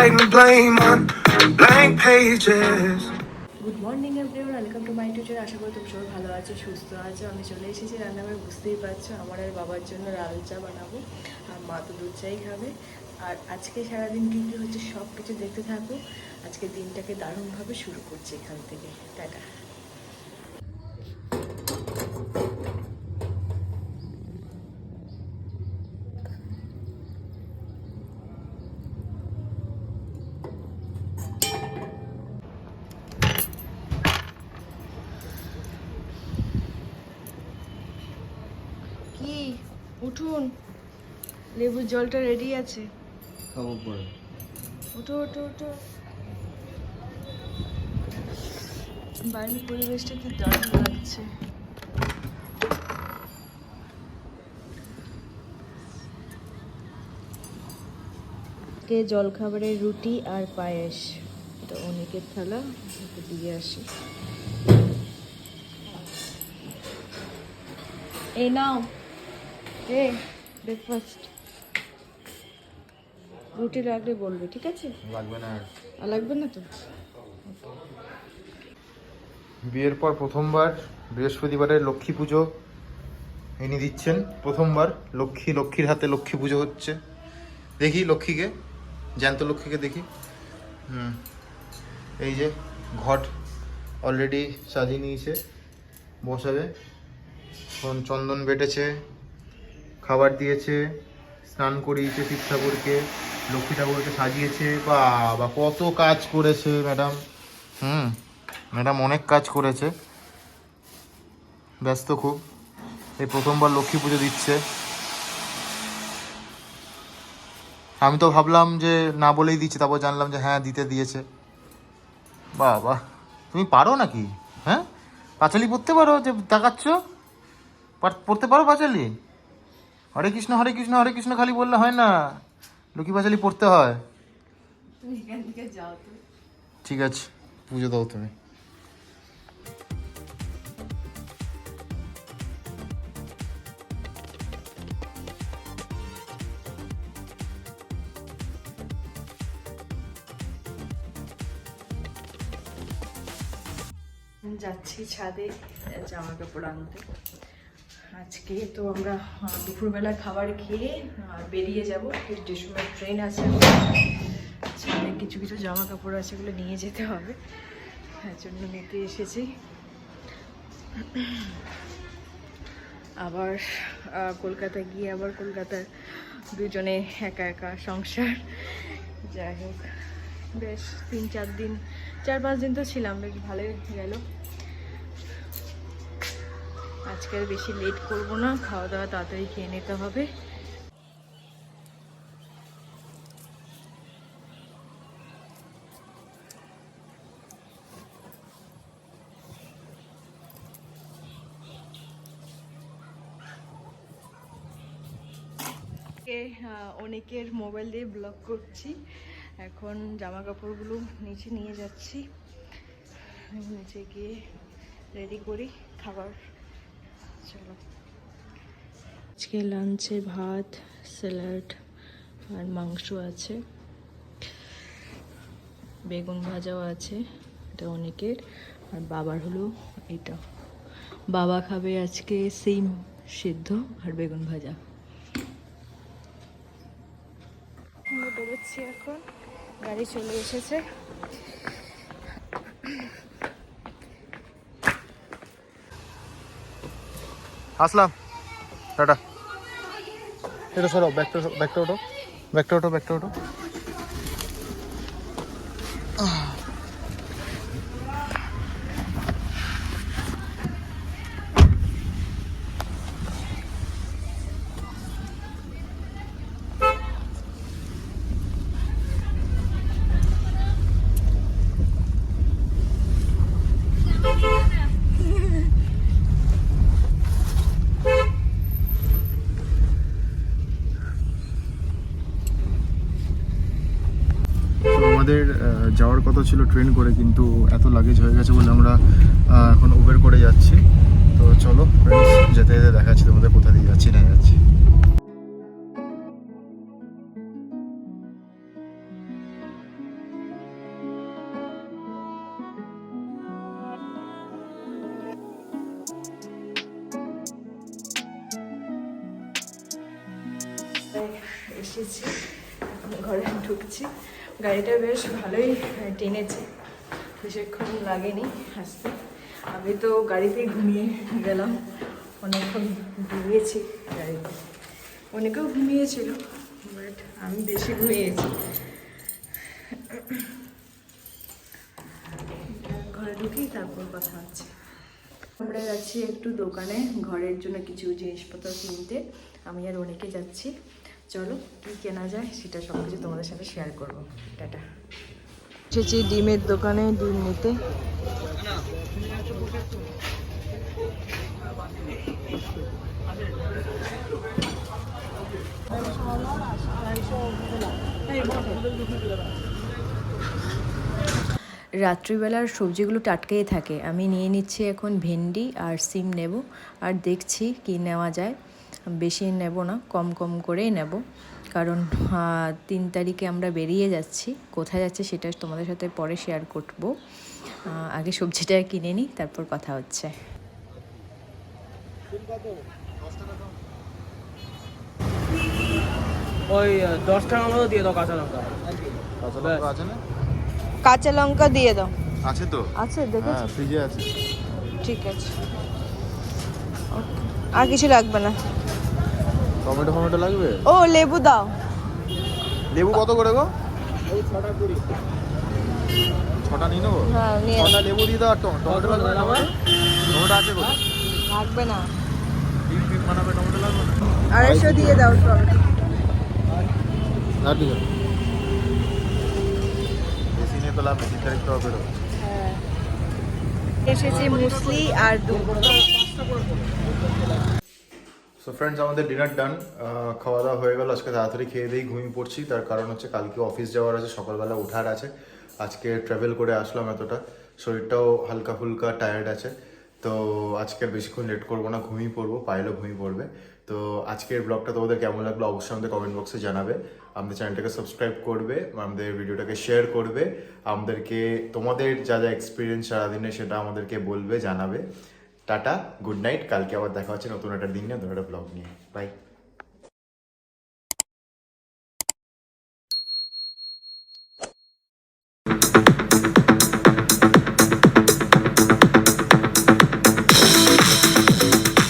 writing blame on blank pages. Good morning everyone, welcome to my tutor. আশা করি তুমি সবাই ভালো আছো, সুস্থ আছো। আমি চলে এসেছি রান্নাঘরে, বুঝতেই পারছো আমার আর বাবার জন্য লাল চা বানাবো, আর মা তো দুধ চাই খাবে। আর আজকে সারাদিন কী কী হচ্ছে সব কিছু দেখতে থাকো। আজকে দিনটাকে দারুণভাবে শুরু করছি এখান থেকে। টাটা। কি উঠুন, লেবুর জলটা রেডি আছে, খাবো পরে। ওঠো ওঠো ওঠো। বাইরের পরিবেশটা কি দারুণ লাগছে। জলখাবারের রুটি আর পায়েস, এটা অনেকের থালা, ওকে দিয়ে আসি। এই নাও, ব্রেকফাস্ট। রুটি লাগলে বলবে, ঠিক আছে? লাগবে না আর লাগবে না তো। বিয়ের পর প্রথমবার বৃহস্পতিবারের লক্ষ্মী পুজো ইনি দিচ্ছেন। প্রথমবার লক্ষ্মীর হাতে লক্ষ্মী পুজো হচ্ছে। দেখি লক্ষ্মীকে, জ্যান্ত লক্ষ্মীকে দেখি। এই যে ঘট অলরেডি সাজিয়ে নিয়েছে, বসাবে। এখন চন্দন বেটেছে, খাবার দিয়েছে, স্নান করিয়েছে শিব ঠাকুরকে, লক্ষ্মী ঠাকুরকে সাজিয়েছে। বাবা কত কাজ করেছে ম্যাডাম। ম্যাডাম অনেক কাজ করেছে, ব্যস্ত খুব। এই প্রথমবার লক্ষ্মী পুজো দিচ্ছে। আমি তো ভাবলাম যে না বলেই দিচ্ছে, তারপর জানলাম যে হ্যাঁ দিতে দিয়েছে। বাহ, তুমি পারো নাকি? হ্যাঁ, পাঁচালি পড়তে পারো? যে তাকাচ্ছ, পড়তে পারো পাঁচালি? হরে কৃষ্ণ হরে কৃষ্ণ হরে কৃষ্ণ খালি বললে হয় না, লক্ষ্মী পাঁচালি পড়তে হয়। তুমি এখান থেকে যাও তো। ঠিক আছে, পুজো দাও তুমি। যাচ্ছি ছাদে জামা কাপড় আনতে। আজকে তো আমরা দুপুরবেলা খাবার খেয়ে বেরিয়ে যাব, স্টেশনের ট্রেন আছে। ছাদে কিছু কিছু জামা কাপড় আছে, এগুলো নিয়ে যেতে হবে, তার জন্য নিতে এসেছি। আবার কলকাতা গিয়ে আবার কলকাতার দুজনে একা একা সংসার। যাই হোক, বেশ 4-5 দিন তো ছিলাম, বেশ ভালোই গেল। আজকে আর বেশি লেট করব না, খাওয়া দাওয়া তাড়াতাড়ি খেয়ে নিতে হবে। অনেকের মোবাইল দিয়ে ব্লগ করছি। এখন জামা কাপড়গুলো নিচে নিয়ে যাচ্ছি, নিচে গিয়ে রেডি করি খাবার। চলো, আজকে লাঞ্চে ভাত, স্যালাড আর মাংস আছে, বেগুন ভাজাও আছে, এটা অনেকের। আর বাবার হলো এটা, বাবা খাবে আজকে সিম সিদ্ধ আর বেগুন ভাজা। আমরা বেরোচ্ছি এখন, গাড়ি চলে এসেছে। আসলাম, টাটা। এটা সরো, ব্যাগটা ওঠো। আমাদের যাওয়ার কথা ছিল ট্রেন করে, কিন্তু এত লাগেজ হয়ে গেছে বলে আমরা এখন উবের করে যাচ্ছি। তো চলো ফ্রেন্ডস, যেতে যেতে দেখাচ্ছি তোমাদের কোথা দিয়ে যাচ্ছি না যাচ্ছি। এসেছি, এখন ঘরে ঢুকছি। গাড়িটা বেশ ভালোই টেনেছে, বেশিক্ষণ লাগেনি আসতে। আমি তো গাড়িতে ঘুমিয়ে গেলাম, অনেকক্ষণ ঘুমিয়েছি গাড়িতে। অনেকেও ঘুমিয়েছিল, বাট আমি বেশি ঘুমিয়েছি। ঘরে ঢুকি, তারপর কথা হচ্ছে। আমরা যাচ্ছি একটু দোকানে ঘরের জন্য কিছু জিনিসপত্র কিনতে। আমি আর অনেকে যাচ্ছি। চলো কি কেনা যায় সেটা সব কিছু তোমাদের সাথে শেয়ার করবো। টাটা। এসেছি ডিমের দোকানে ডিম নিতে। রাত্রিবেলার সবজিগুলো টাটকাই থাকে। আমি নিয়ে নিচ্ছি এখন ভেন্ডি আর সিম নেব, আর দেখছি কি নেওয়া যায়। বেশি নেব না, কম কম করেই নেব, কারণ 3 তারিখে আমরা বেরিয়ে যাচ্ছি। কোথায় যাচ্ছি সেটা তোমাদের সাথে পরে শেয়ার করব। আগে সবজিটা কিনে নিই, তারপর কথা হচ্ছে। ওই 10 টাকা মতো দিয়ে দাও কাঁচা লঙ্কা। কাঁচা লঙ্কা আছে না? কাঁচা লঙ্কা দিয়ে দাও। আছে তো, আছে, দেখেছি। হ্যাঁ ফ্রিজে আছে। ঠিক আছে, আর কিছু লাগবে না। টমেটো ফমেটো লাগবে? ও লেবু দাও। লেবু কত করে গো? ওই 6টা 20। 6টা নিয়ে নেবো? হ্যাঁ নিয়ে 6টা লেবু দিয়ে দাও। আর টমেটো লাগবে না? টমেটো আছে গো? লাগবে না, ডিম বানাবে, টমেটো লাগবে না? 250 দিয়ে দাও টমেটো। আর ঠিক আছে, বেশি নিয়ে তো লাভ নেই, 3 তারিখ তো বেরো। হ্যাঁ, এসেছি মুসলি আর দুধ। সো ফ্রেন্ডস, আমাদের ডিনার ডান, খাওয়া দাওয়া হয়ে গেল। আজকে তাড়াতাড়ি খেয়ে দিয়েই ঘুমিয়ে পড়ছি, তার কারণ হচ্ছে কালকে অফিস যাওয়ার আছে, সকালবেলা ওঠার আছে। আজকে ট্রাভেল করে আসলাম এতটা, শরীরটাও হালকা ফুলকা টায়ার্ড আছে। তো আজকে বেশিক্ষণ লেট করবো না, ঘুমিয়ে পড়বো, পায়েলও ঘুমিয়ে পড়বে। তো আজকের ব্লগটা তোমাদের কেমন লাগলো অবশ্যই আমাদের কমেন্ট বক্সে জানাবে। আমাদের চ্যানেলটাকে সাবস্ক্রাইব করবে, আমাদের ভিডিওটাকে শেয়ার করবে, আমাদেরকে তোমাদের যা যা এক্সপিরিয়েন্স সারাদিনে সেটা আমাদেরকে বলবে, জানাবে। Tata, good night. কালকে আবার দেখা হচ্ছে নতুন একটা দিন নিয়ে, নতুন একটা ব্লগ নিয়ে। বাই।